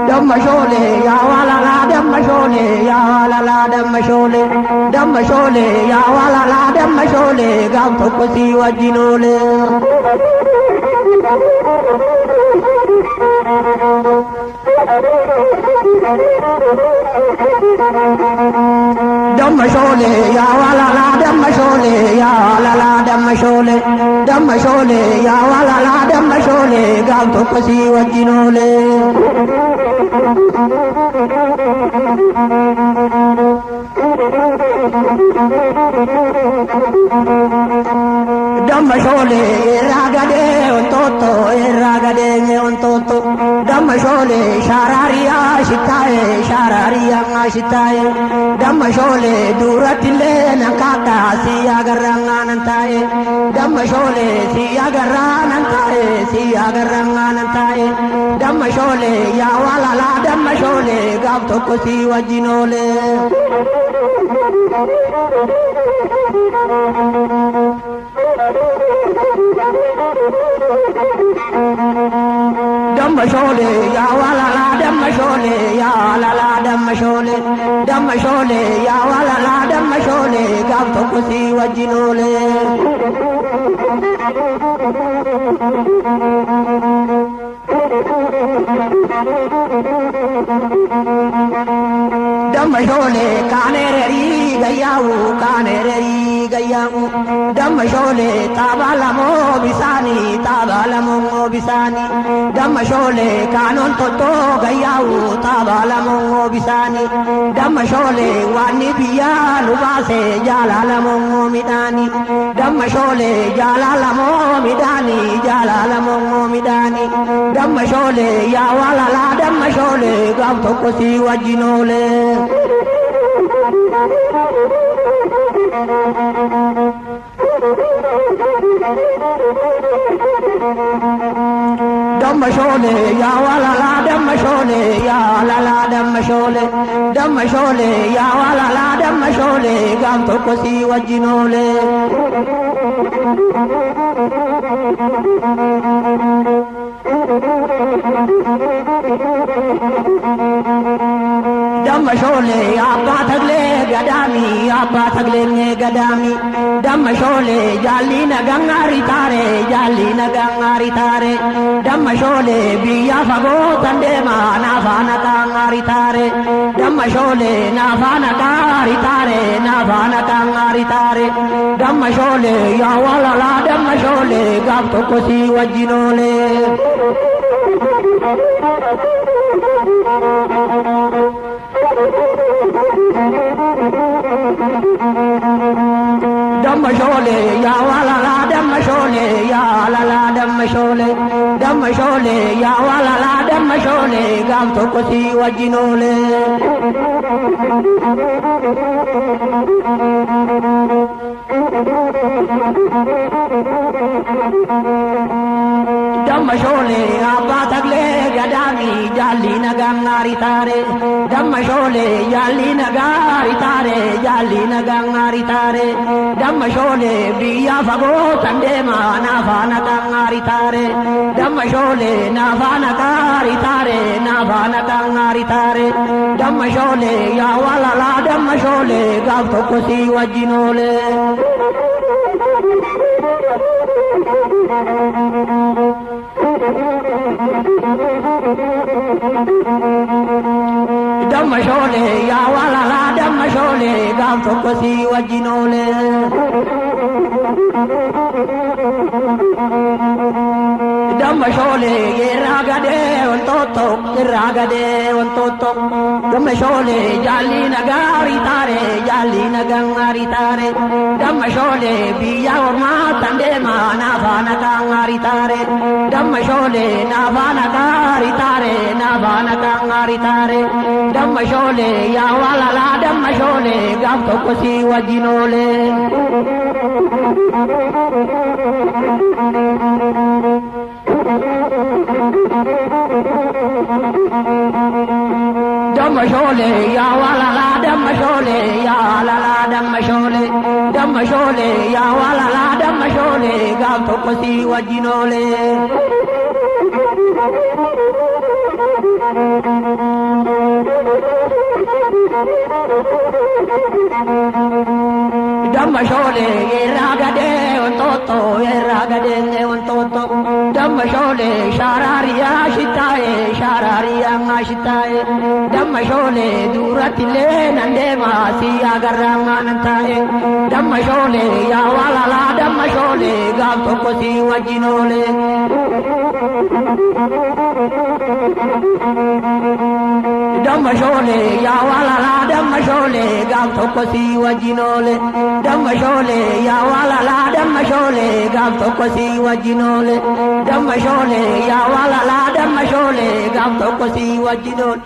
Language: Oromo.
Damashole, ya wala la damashole, ya wala la damashole, damashole, ya wala la damashole, gam tokosi wajinole. Damashole, ya wala la damashole, ya wala la damashole, damashole, ya wala la damashole, gam tokosi wajinole. Damashole, ragade on toto, damashole, shararia shitaye, damashole, duratile nakata siya garanganantaye, damashole, siya garanganantaye, damashole, ya wala la damashole, gab tokosi wajinole. Damashole, ya wala la damashole, ya la la damashole, damashole, ya wala la damashole, gab tokosi wajinole. Damashole, kanereri gayawu, damashole, tabalamo bisani, damashole, kanon toto gayawu, tabalamo bisani, damashole, wani biya lubase jalalamo midani, damashole, jalalamo midani, damashole, ya wala la damashole, gab tokosi wajinole. Damashole, ya wala la damashole, ya la la damashole, damashole, ya wala la damashole, gam tokosi wajinole. Damashole, abba tagle gadami, damashole, jalina gangari tare, damashole, biya fago tandema nafana kangari tare, damashole, nafana kangari tare, damashole, ya wala la damashole, gab tokosi wajinole. Damashole, ya wala la damashole, ya la la damashole, damashole, ya wala la damashole, gam tokosi wajinole. Damashole, abba tagle gadami, jalina gangari tare, damashole, jalina gangari tare, damashole, biya fago tandema nafana kangari tare, damashole, nafana kangari tare, damashole, ya wala la damashole, gab tokosi wajinole. Damashole, ya wala la damashole, gab tokosi wajinole. Damashole, ragade on toto, damashole, jalina gangari tare, damashole, biya orma tandema nafana kangari tare, damashole, nafana kangari tare, damashole, ya wala la damashole, gab tokosi wajinole. Damma shole ya walala damma shole ya lala damma shole ya walala damma shole gam tokosi wajinole Damma shole ragade on toto Damma shole sharariya ngashitaye Damma shole duratile nande masi agarangantaye Damma shole ya walala damma shole gam tokosi wajinole Damma shole ya walala damma shole gam tokosi wajinole Damma shole ya walala damma shole gam tokosi wajinole Damma shole ya walala damma shole gam tokosi wajinole